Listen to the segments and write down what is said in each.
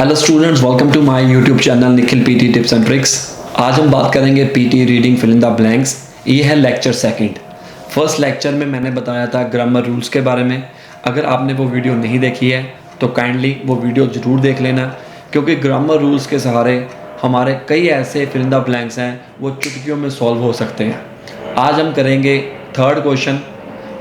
Hello students, welcome to my YouTube channel Nikhil PT tips and tricks. आज हम बात करेंगे PT reading fill in the blanks. ये है लेक्चर सेकंड। फर्स्ट लेक्चर में मैंने बताया था ग्रामर रूल्स के बारे में। अगर आपने वो वीडियो नहीं देखी है तो काइंडली वो वीडियो ज़रूर देख लेना, क्योंकि ग्रामर रूल्स के सहारे हमारे कई ऐसे फिल इन द ब्लैंक्स हैं वो चुटकियों में सॉल्व हो सकते हैं। आज हम करेंगे थर्ड क्वेश्चन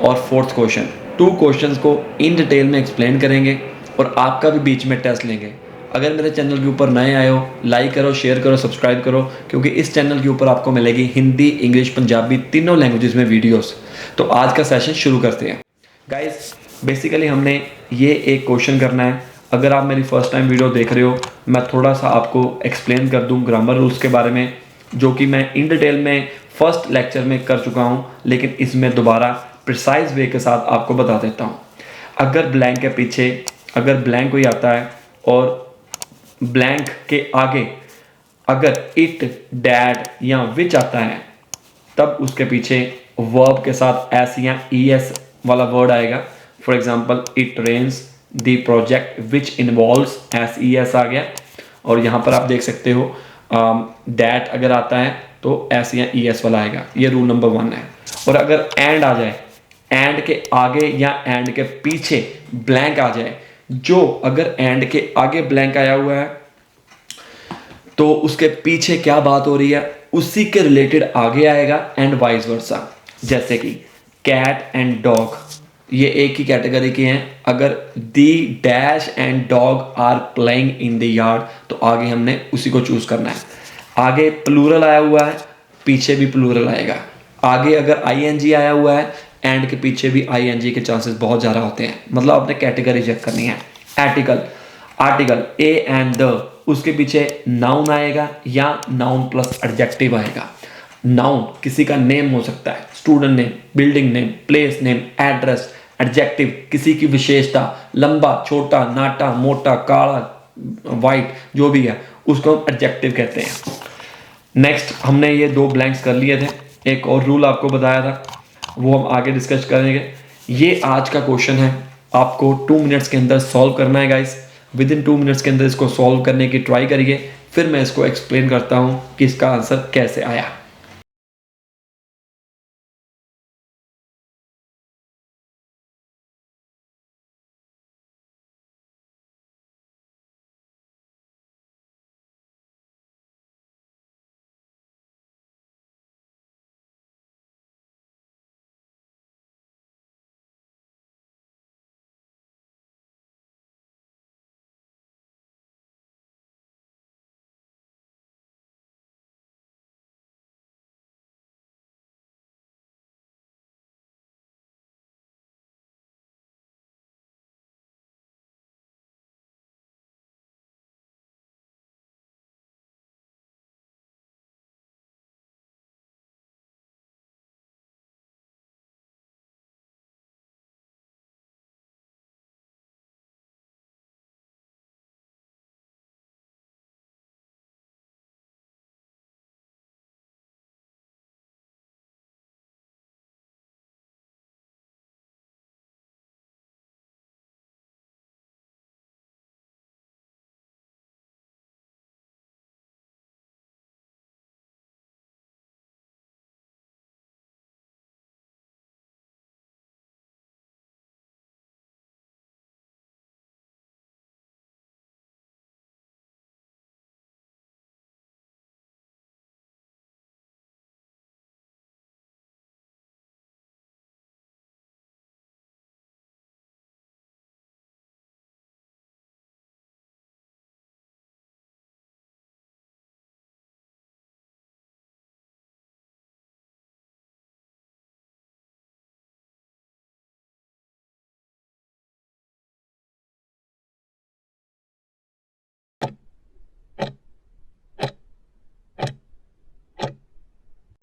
और फोर्थ क्वेश्चन। 2 क्वेश्चंस को इन डिटेल में एक्सप्लेन करेंगे और आपका भी बीच में टेस्ट लेंगे। अगर मेरे चैनल के ऊपर नए आए हो, लाइक करो, शेयर करो, सब्सक्राइब करो, क्योंकि इस चैनल के ऊपर आपको मिलेगी हिंदी, इंग्लिश, पंजाबी तीनों लैंग्वेजेस में वीडियोस। तो आज का सेशन शुरू करते हैं। गाइस, बेसिकली हमने ये एक क्वेश्चन करना है। अगर आप मेरी फर्स्ट टाइम वीडियो देख रहे हो, मैं थोड़ा सा आपको एक्सप्लेन कर दूँ ग्रामर रूल्स के बारे में, जो कि मैं इन डिटेल में फर्स्ट लेक्चर में कर चुका हूँ, लेकिन इसमें दोबारा प्रिसाइज वे के साथ आपको बता देता हूँ। अगर ब्लैंक के पीछे अगर ब्लैंक कोई आता है और ब्लैंक के आगे अगर इट, डैड या विच आता है, तब उसके पीछे वर्ब के साथ एस या ई एस वाला वर्ड आएगा। For example, it rains the project which involves, S E S आ गया। और यहाँ पर आप देख सकते हो डैट अगर आता है तो एस या ई एस वाला आएगा। ये रूल नंबर 1 है। और अगर एंड आ जाए, एंड के आगे या एंड के पीछे ब्लैंक आ जाए, जो अगर एंड के आगे ब्लैंक आया हुआ है तो उसके पीछे क्या बात हो रही है उसी के रिलेटेड आगे आएगा, एंड वाइस वर्सा। जैसे कि कैट एंड डॉग, ये एक ही कैटेगरी के हैं। अगर the dash and dog are playing in the yard, तो आगे हमने उसी को चूज करना है। आगे प्लूरल आया हुआ है, पीछे भी प्लूरल आएगा। आगे अगर आईएनजी आया हुआ है, एंड के पीछे भी आईएनजी के चांसेस बहुत ज़्यादा होते हैं। मतलब आपने कैटेगरी चेक करनी है। आर्टिकल ए एंड द, उसके पीछे नाउन आएगा या नाउन प्लस एडजेक्टिव आएगा। नाउन किसी का नेम हो सकता है, student name, building name, place name, address. Adjective किसी की विशेषता, लंबा, छोटा, नाटा, मोटा, काला, वाइट, जो भी है उसको हम एडजेक्टिव कहते हैं। नेक्स्ट, हमने ये 2 ब्लैंक्स कर लिए थे। एक और रूल आपको बताया था, वो हम आगे डिस्कस करेंगे। ये आज का क्वेश्चन है, आपको 2 मिनट्स के अंदर सॉल्व करना है गाइस। विद इन 2 मिनट्स के अंदर इसको सॉल्व करने की ट्राई करिए, फिर मैं इसको एक्सप्लेन करता हूँ कि इसका आंसर कैसे आया।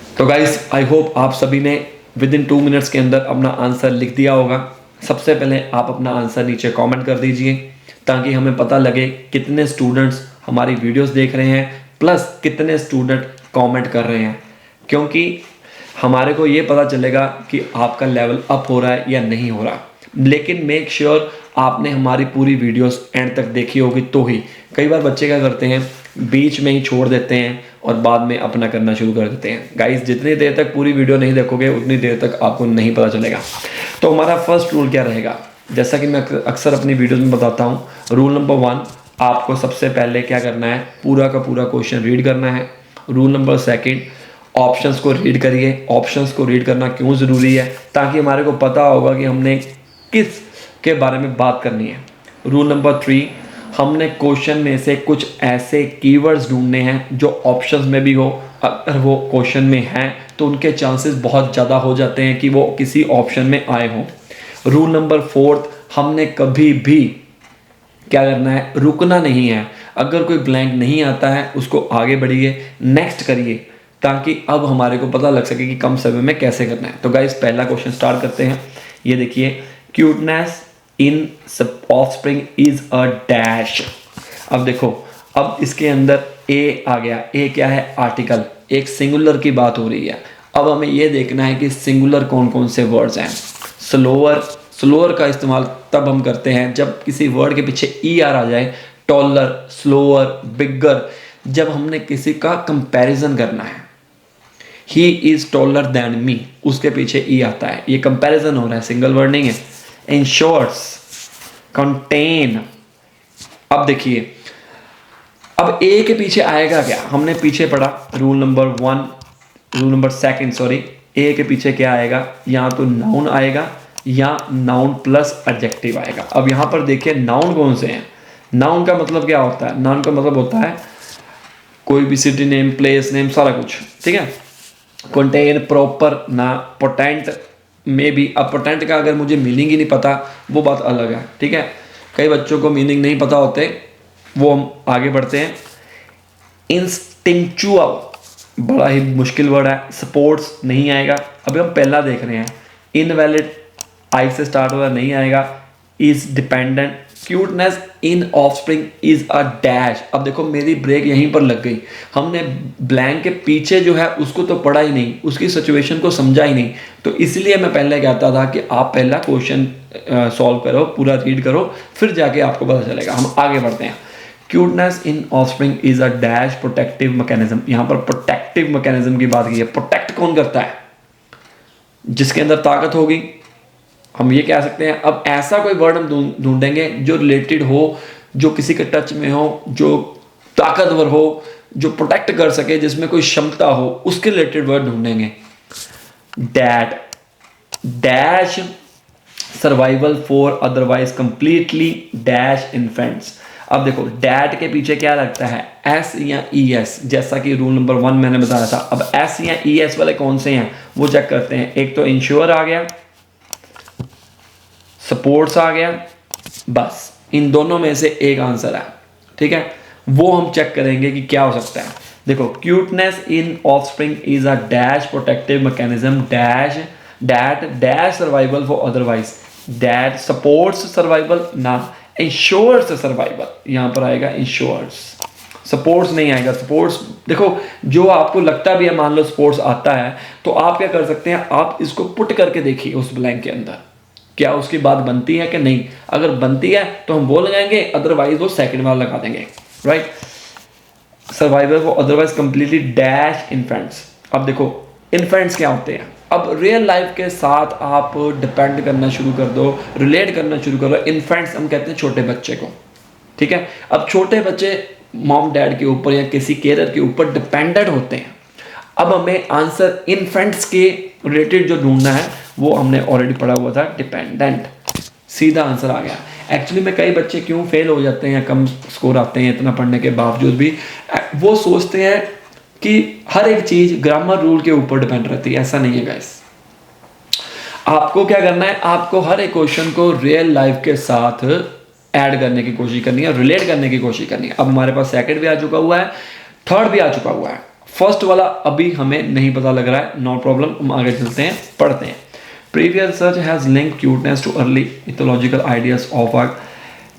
तो गाइस, आई होप आप सभी ने विद इन 2 मिनट्स के अंदर अपना आंसर लिख दिया होगा। सबसे पहले आप अपना आंसर नीचे कमेंट कर दीजिए, ताकि हमें पता लगे कितने स्टूडेंट्स हमारी वीडियोस देख रहे हैं, प्लस कितने स्टूडेंट कमेंट कर रहे हैं, क्योंकि हमारे को ये पता चलेगा कि आपका लेवल अप हो रहा है या नहीं हो रहा। लेकिन मेक श्योर आपने हमारी पूरी वीडियोस एंड तक देखी होगी तो ही। कई बार बच्चे क्या करते हैं, बीच में ही छोड़ देते हैं और बाद में अपना करना शुरू कर देते हैं। गाइस, जितनी देर तक पूरी वीडियो नहीं देखोगे उतनी देर तक आपको नहीं पता चलेगा। तो हमारा फर्स्ट रूल क्या रहेगा, जैसा कि मैं अक्सर अपनी वीडियोस में बताता हूँ, रूल नंबर 1, आपको सबसे पहले क्या करना है, पूरा का पूरा क्वेश्चन रीड करना है। रूल नंबर 2, ऑप्शंस को रीड करिए। ऑप्शंस को रीड करना क्यों ज़रूरी है, ताकि हमारे को पता होगा कि हमने किस के बारे में बात करनी है। रूल नंबर 3, हमने क्वेश्चन में से कुछ ऐसे कीवर्ड्स ढूंढने हैं जो ऑप्शंस में भी हो। अगर वो क्वेश्चन में हैं तो उनके चांसेस बहुत ज़्यादा हो जाते हैं कि वो किसी ऑप्शन में आए हों। रूल नंबर 4, हमने कभी भी क्या करना है, रुकना नहीं है। अगर कोई ब्लैंक नहीं आता है उसको आगे बढ़िए, नेक्स्ट करिए, ताकि अब हमारे को पता लग सके कि कम समय में कैसे करना है। तो गाइस, पहला क्वेश्चन स्टार्ट करते हैं। ये देखिए, cuteness in offspring is a dash. अब देखो, अब इसके अंदर ए आ गया। ए क्या है, आर्टिकल, एक सिंगुलर की बात हो रही है। अब हमें ये देखना है कि सिंगुलर कौन कौन से वर्ड्स हैं। स्लोअर का इस्तेमाल तब हम करते हैं जब किसी वर्ड के पीछे ई आर आ जाए। टॉलर, स्लोअर, बिगर, जब हमने किसी का कंपैरिजन करना है। He is taller than me, उसके पीछे ई आता है, ये कंपैरिजन हो रहा है, सिंगल वर्ड नहीं है। Ensures, contain. अब देखिए, अब ए के पीछे आएगा क्या, हमने पीछे पढ़ा रूल नंबर 2 सॉरी, ए के पीछे क्या आएगा, या तो नाउन आएगा या नाउन प्लस एडजेक्टिव आएगा। अब यहां पर देखिए नाउन कौन से हैं। नाउन का मतलब क्या होता है, नाउन का मतलब होता है कोई भी सिटी नेम, प्लेस नेम, सारा कुछ, ठीक है। कंटेन, प्रॉपर, ना, पोटेंट में भी। अब पोटेंट का अगर मुझे मीनिंग ही नहीं पता वो बात अलग है, ठीक है। कई बच्चों को मीनिंग नहीं पता होते, वो हम आगे बढ़ते हैं। इंस्टिंक्चुअल, बड़ा ही मुश्किल वर्ड है। स्पोर्ट्स नहीं आएगा, अभी हम पहला देख रहे हैं। इनवैलिड, आई से स्टार्ट हो रहा, नहीं आएगा। Is dependent. Cuteness in offspring is a dash. अब देखो, मेरी ब्रेक यहीं पर लग गई। हमने ब्लैंक के पीछे जो है उसको तो पढ़ा ही नहीं, उसकी सिचुएशन को समझा ही नहीं। तो इसलिए मैं पहले कहता था कि आप पहला क्वेश्चन सॉल्व करो, पूरा रीड करो, फिर जाके आपको पता चलेगा। हम आगे बढ़ते हैं। Cuteness in offspring is a dash protective mechanism. यहाँ पर प्रोटेक्टिव मैकेनिज्म की बात की है। प्रोटेक्ट कौन करता है, जिसके अंदर ताकत होगी, हम ये कह सकते हैं। अब ऐसा कोई वर्ड हम ढूंढेंगे जो रिलेटेड हो, जो किसी के टच में हो, जो ताकतवर हो, जो प्रोटेक्ट कर सके, जिसमें कोई क्षमता हो, उसके रिलेटेड वर्ड ढूंढेंगे। That, dash survival for otherwise completely dash infants. अब देखो, डैट के पीछे क्या लगता है, एस या ई एस, जैसा कि रूल नंबर 1 मैंने बताया था। अब एस या ई एस वाले कौन से हैं वो चेक करते हैं। एक तो इंश्योर आ गया, सपोर्ट्स आ गया, बस इन दोनों में से एक आंसर है, ठीक है। वो हम चेक करेंगे कि क्या हो सकता है। देखो, cuteness in offspring is a dash protective mechanism dash that dash survival for otherwise that supports survival, ना, इंश्योर्स सर्वाइवल। यहां पर आएगा इंश्योर्स, सपोर्ट्स नहीं आएगा। सपोर्ट्स देखो, जो आपको लगता भी है, मान लो स्पोर्ट्स आता है, तो आप क्या कर सकते हैं, आप इसको पुट करके देखिए उस ब्लैंक के अंदर, क्या उसकी बात बनती है कि नहीं। अगर बनती है तो हम वो लगाएंगे, अदरवाइज वो सेकंड वाला लगा देंगे, right. Survival for otherwise completely dash infants. अब देखो, इन्फेंट्स क्या होते हैं। अब रियल लाइफ के साथ आप डिपेंड करना शुरू कर दो, रिलेट करना शुरू करो। इन्फेंट्स हम कहते हैं छोटे बच्चे को, ठीक है। अब छोटे बच्चे मॉम डैड के ऊपर या किसी केयर के ऊपर डिपेंडेंट होते हैं। अब हमें आंसर इन्फेंट्स के रिलेटेड जो ढूंढना है वो हमने ऑलरेडी पढ़ा हुआ था, डिपेंडेंट, सीधा आंसर आ गया। एक्चुअली में कई बच्चे क्यों फेल हो जाते हैं, कम स्कोर आते हैं इतना पढ़ने के बावजूद भी, वो सोचते हैं कि हर एक चीज ग्रामर रूल के ऊपर डिपेंड रहती है। ऐसा नहीं है गाइस। आपको क्या करना है, आपको हर एक क्वेश्चन को रियल लाइफ के साथ ऐड करने की कोशिश करनी है, रिलेट करने की कोशिश करनी है। अब हमारे पास सेकंड भी आ चुका हुआ है, थर्ड भी आ चुका हुआ है। फर्स्ट वाला अभी हमें नहीं पता लग रहा है, नो प्रॉब्लम, हम आगे चलते हैं, पढ़ते हैं। Previous research has linked cuteness too early ethological ideas of a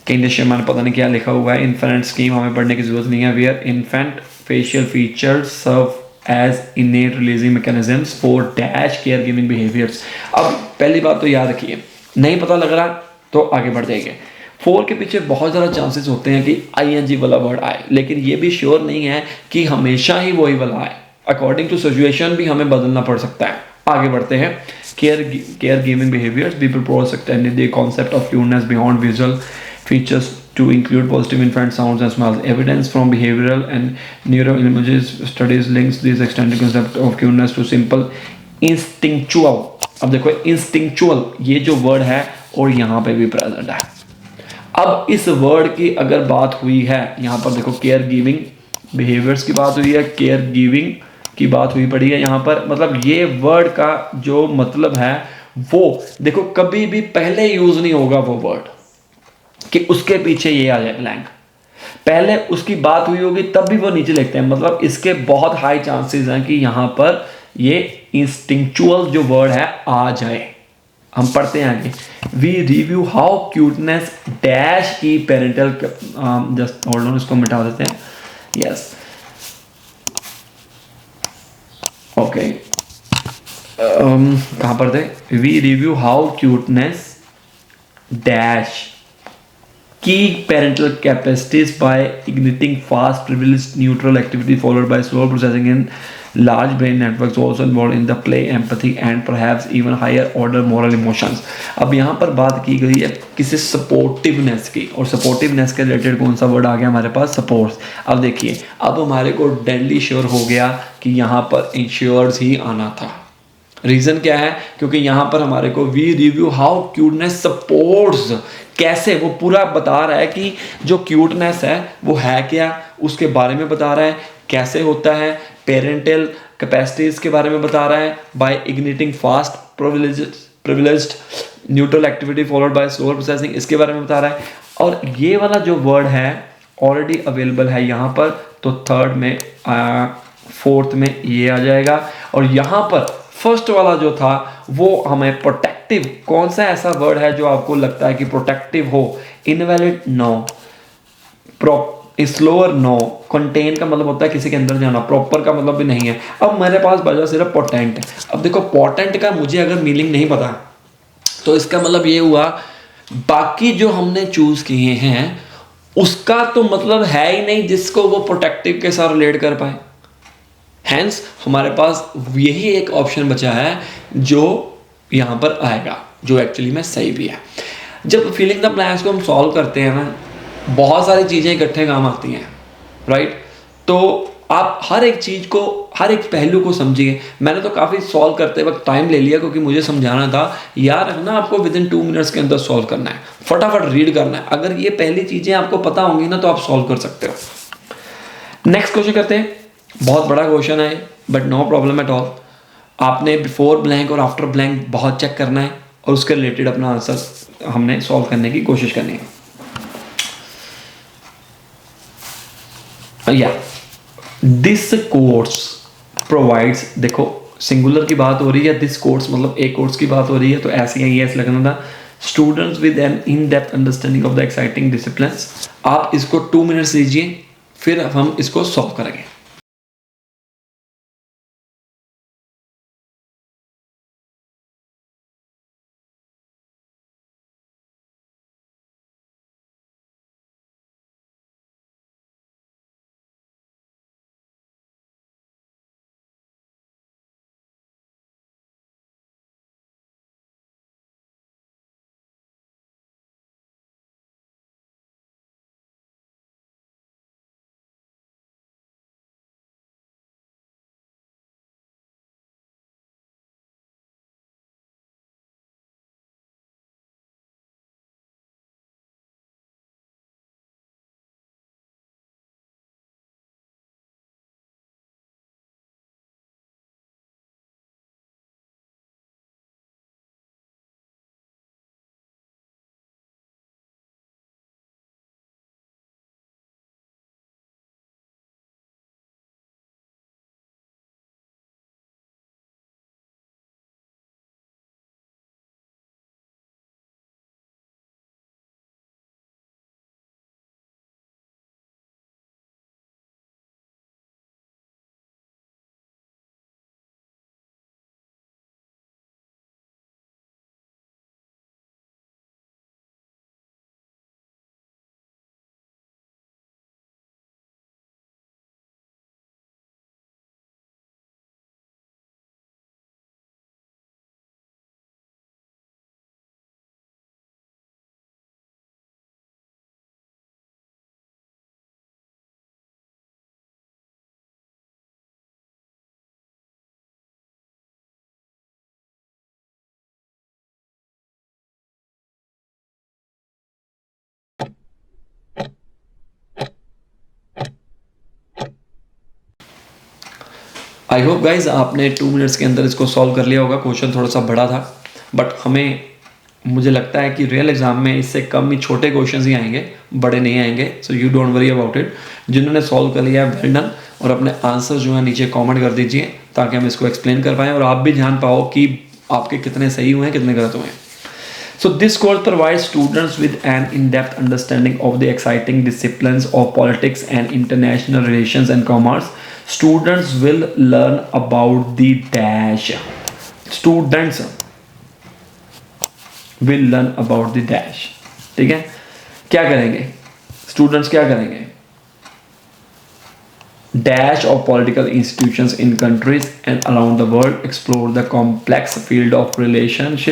condition, मैंने पता नहीं क्या लिखा हुआ है, इन्फेंट स्कीम, हमें पढ़ने की जरूरत नहीं है। Where infant facial features serve as innate releasing mechanisms for dash care giving behaviours. अब पहली बात तो याद रखिए, नहीं पता लग रहा तो आगे बढ़ जाएंगे। फोर के पीछे बहुत ज़्यादा चांसेस होते हैं कि आईएनजी वाला वर्ड आए, लेकिन ये भी श्योर नहीं है कि हमेशा ही वही वाला आए। अकॉर्डिंग टू सिचुएशन भी हमें बदलना पड़ सकता है। आगे बढ़ते हैं। Care giving behaviours B propose extended the concept of cuteness beyond visual features to include positive infant sounds and smells. Evidence from behavioral and neuroimages studies links this extended concept of cuteness to simple instinctual. अब देखो instinctual ये जो word है और यहाँ पे भी present है। अब इस वर्ड की अगर बात हुई है, यहाँ पर देखो केयर गिविंग बिहेवियर्स की बात हुई है, केयर गिविंग की बात हुई पड़ी है यहाँ पर, मतलब ये वर्ड का जो मतलब है वो देखो कभी भी पहले यूज नहीं होगा वो वर्ड कि उसके पीछे ये आ जाए ब्लैंक। पहले उसकी बात हुई होगी तब भी वो नीचे लिखते हैं, मतलब इसके बहुत हाई चांसेस हैं कि यहां पर ये इंस्टिंक्चुअल जो वर्ड है आ जाए। हम पढ़ते हैं आगे। We review how cuteness dash key parental, just hold on, इसको मिटा देते हैं। यस, ओके, कहां पर थे? We review how cuteness dash key parental capacities by igniting fast privileged neutral activity followed by slow processing in large brain networks also involved in the play empathy and perhaps even higher order moral emotions। अब यहाँ पर बात की गई है किसी सपोर्टिवनेस की, और सपोर्टिवनेस के रिलेटेड कौन सा वर्ड आ गया हमारे पास? सपोर्ट्स। अब देखिए, अब हमारे को डेडली श्योर हो गया कि यहाँ पर इंश्योर्स ही आना था। रीजन क्या है? क्योंकि यहां पर हमारे को we review how cuteness supports, कैसे वो पूरा बता रहा है कि जो क्यूटनेस है वो है क्या, उसके बारे में बता रहा है, कैसे होता है, पेरेंटल कैपेसिटीज के बारे में बता रहा है, by igniting fast privileged neutral activity followed by slower processing, इसके बारे में बता रहा है। और ये वाला जो वर्ड है ऑलरेडी अवेलेबल है यहाँ पर, तो थर्ड में फोर्थ में ये आ जाएगा। और यहाँ पर फर्स्ट वाला जो था वो हमें प्रोटेक्टिव, कौन सा ऐसा वर्ड है जो आपको लगता है कि प्रोटेक्टिव हो? Invalid no, slower no, contain का मतलब होता है किसी के अंदर जाना, प्रॉपर का मतलब भी नहीं है। अब मेरे पास बचा सिर्फ पोटेंट। अब देखो पोटेंट का मुझे अगर मीनिंग नहीं पता तो इसका मतलब ये हुआ बाकी जो हमने चूज किए हैं उसका तो मतलब है ही नहीं जिसको वो प्रोटेक्टिव के साथ रिलेट कर पाए। हैंस हमारे पास यही एक ऑप्शन बचा है जो यहां पर आएगा, जो एक्चुअली में सही भी है। जब फिलिंग द ब्लैंक्स को हम सॉल्व करते हैं ना, बहुत सारी चीजें इकट्ठे काम आती हैं, राइट? तो आप हर एक चीज को, हर एक पहलू को समझिए। मैंने तो काफी सॉल्व करते वक्त टाइम ले लिया क्योंकि मुझे समझाना था यार है ना, आपको विद इन 2 मिनट्स के अंदर सॉल्व करना है, फटाफट रीड करना है। अगर ये पहली चीजें आपको पता होंगी ना तो आप सॉल्व कर सकते हो। नेक्स्ट क्वेश्चन करते हैं। बहुत बड़ा क्वेश्चन है but no problem at all. आपने बिफोर ब्लैंक और आफ्टर ब्लैंक बहुत चेक करना है और उसके रिलेटेड अपना आंसर हमने सॉल्व करने की कोशिश करनी है। या दिस कोर्स प्रोवाइड्स, देखो सिंगुलर की बात हो रही है, दिस कोर्स मतलब एक कोर्स की बात हो रही है, तो ऐसे ही ऐसे लगना था। Students with an in depth understanding of the exciting disciplines. आप इसको 2 मिनट्स लीजिए, फिर हम इसको सॉल्व करेंगे। आई होप गाइज आपने 2 मिनट्स के अंदर इसको सॉल्व कर लिया होगा। क्वेश्चन थोड़ा सा बड़ा था, बट मुझे लगता है कि रियल एग्जाम में इससे कम ही छोटे क्वेश्चंस ही आएंगे, बड़े नहीं आएंगे। So you don't worry about it. जिन्होंने सॉल्व कर लिया है वेल डन, और अपने आंसर जो है नीचे कमेंट कर दीजिए ताकि हम इसको एक्सप्लेन कर पाएँ और आप भी जान पाओ कि आपके कितने सही हुए हैं कितने गलत हुए हैं। So this course provides students with an in-depth understanding of the exciting disciplines of politics and international relations and commerce. Students will learn about the dash. Students will learn about the dash. ठीक है, क्या करेंगे students, क्या करेंगे? Dash of political institutions in countries and around the world, explore the complex field of relations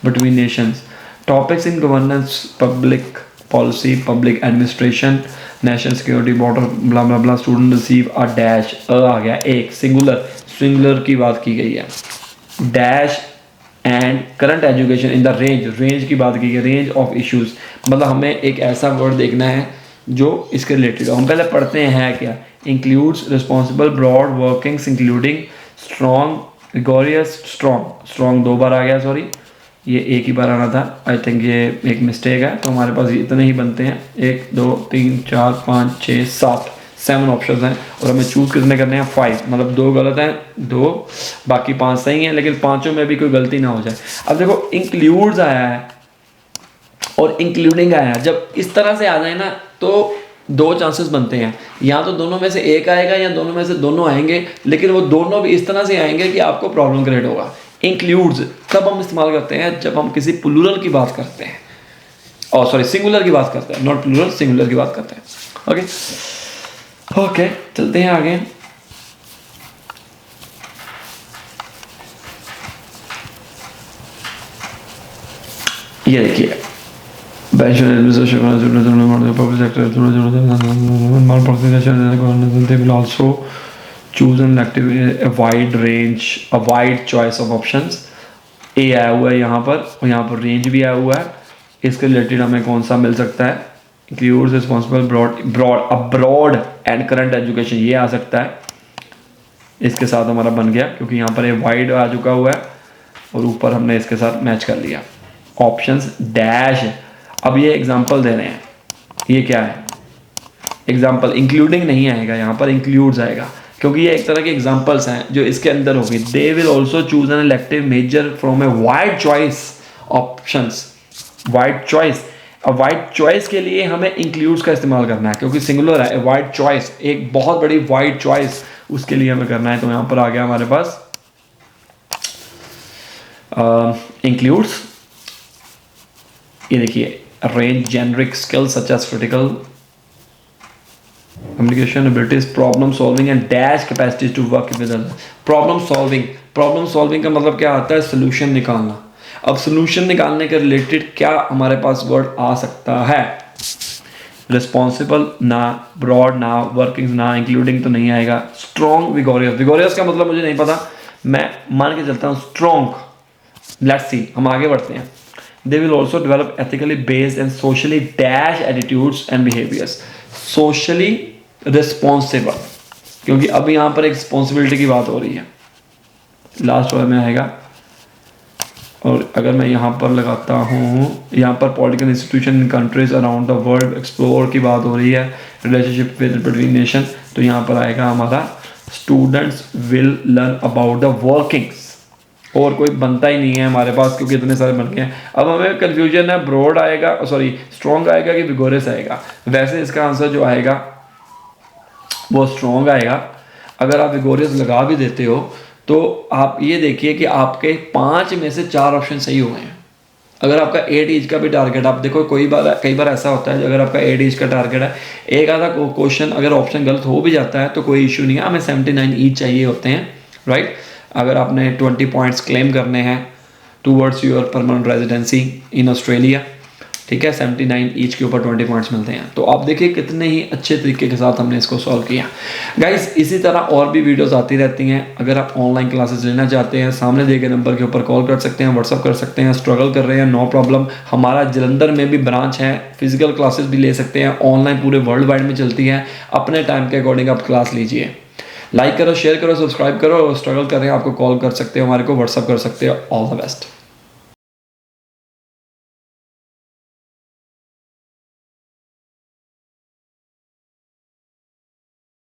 between nations. Topics in governance, public policy, public administration, national security, border, blah blah blah. Student receive a dash. आ गया एक singular की बात की गई है। Dash and current education in the range की बात की गई, range of issues, मतलब हमें एक ऐसा वर्ड देखना है जो इसके रिलेटेड हो। हम पहले पढ़ते हैं क्या, includes, responsible, broad, workings, including, strong, rigorous, strong 2 बार आ गया, सॉरी ये एक ही बार आना था, आई थिंक ये एक मिस्टेक है। तो हमारे पास इतने ही बनते हैं, 1 2 3 4 5 6 7 ऑप्शन हैं, और हमें चूज कितने करने हैं 5, मतलब 2 गलत हैं, 2 बाकी 5 सही हैं, लेकिन 5 में भी कोई गलती ना हो जाए। अब देखो इंक्लूड्स आया है और इंक्लूडिंग आया है, जब इस तरह से आ जाए ना तो 2 चांसेस बनते हैं, या तो दोनों में से एक आएगा या दोनों में से दोनों आएंगे, लेकिन वो दोनों भी इस तरह से आएंगे कि आपको प्रॉब्लम क्रिएट होगा। इंक्लूड्स तब हम इस्तेमाल करते हैं जब हम किसी प्लूरल की बात करते हैं, और सॉरी सिंगुलर की बात करते हैं, नॉट प्लूरल, सिंगुलर की बात करते हैं। ओके चलते हैं आगे। ये देखिए, they will also choose an active a wide choice of options. ए आया हुआ है यहाँ पर, और यहाँ पर रेंज भी आया हुआ है, इसके रिलेटेड हमें कौन सा मिल सकता है? Includes, responsible, broad and current education, ये आ सकता है, इसके साथ हमारा बन गया, क्योंकि यहाँ पर ए वाइड आ चुका हुआ है और ऊपर हमने इसके साथ मैच कर लिया। ऑप्शंस डैश, अब ये एग्जांपल दे रहे हैं, ये क्या है एग्जांपल, इंक्लूडिंग नहीं आएगा यहाँ पर, इंक्लूड्स आएगा, क्योंकि ये एक तरह के एग्जांपल्स हैं जो इसके अंदर होगी। They will also choose an elective measure from a wide choice options. Wide choice के लिए हमें इंक्लूड्स का इस्तेमाल करना है, क्योंकि सिंगुलर है, वाइड चॉइस, एक बहुत बड़ी वाइड चॉइस, उसके लिए हमें करना है। तो यहाँ पर आ गया हमारे पास इंक्लूड्स। ये देखिए, range generic skills such as critical communication abilities, problem solving and dash capacities to work with others. problem solving का मतलब क्या आता है? solution निकालना। अब solution निकालने के रिलेटेड क्या हमारे पास वर्ड आ सकता है? रिस्पॉन्सिबल ना, ब्रॉड ना, वर्किंग ना, इंक्लूडिंग तो नहीं आएगा। स्ट्रॉन्ग, विगोरियस का मतलब मुझे नहीं पता, मैं मान के चलता हूँ स्ट्रॉन्ग। लेट्स सी, हम आगे बढ़ते हैं। They will also develop ethically based and socially dash attitudes and behaviors. Socially responsible, क्योंकि अब यहाँ पर एक रिस्पॉन्सिबिलिटी की बात हो रही है, लास्ट वर्ड में आएगा। और अगर मैं यहाँ पर लगाता हूँ, यहाँ पर political institution in countries around the world, explore की बात हो रही है, रिलेशनशिप विद बिटवीन नेशन, तो यहाँ पर आएगा हमारा students will learn about the workings. और कोई बनता ही नहीं है हमारे पास, क्योंकि इतने सारे बन गए हैं। अब हमें कंफ्यूजन है, ब्रॉड आएगा, सॉरी स्ट्रॉन्ग आएगा कि विगोरियस आएगा। वैसे इसका आंसर जो आएगा वो स्ट्रॉन्ग आएगा। अगर आप विगोरियस लगा भी देते हो तो आप ये देखिए कि आपके 5 में से 4 ऑप्शन सही हो गए हैं। अगर आपका 8 ईच का भी टारगेट, आप देखो कई बार ऐसा होता है, अगर आपका 8 ईच का टारगेट है, एक आधा क्वेश्चन अगर ऑप्शन गलत हो भी जाता है तो कोई इशू नहीं है, हमें 79 ईच चाहिए होते हैं, राइट। अगर आपने 20 पॉइंट्स क्लेम करने हैं towards your permanent residency in Australia, ठीक है, 79 ईच के ऊपर 20 पॉइंट्स मिलते हैं। तो आप देखिए कितने ही अच्छे तरीके के साथ हमने इसको सॉल्व किया। गाइस इसी तरह और भी वीडियोस आती रहती हैं। अगर आप ऑनलाइन क्लासेस लेना चाहते हैं, सामने दिए गए नंबर के ऊपर कॉल कर सकते हैं, व्हाट्सअप कर सकते हैं। स्ट्रगल कर रहे हैं, नो प्रॉब्लम, हमारा जलंधर में भी ब्रांच है, फिजिकल क्लासेस भी ले सकते हैं, ऑनलाइन पूरे वर्ल्ड वाइड में चलती है। अपने टाइम के अकॉर्डिंग आप क्लास लीजिए। लाइक करो, शेयर करो, सब्सक्राइब करो। स्ट्रगल कर रहे हैं आपको कॉल कर सकते हो, हमारे को व्हाट्सअप कर सकते हो। All the best.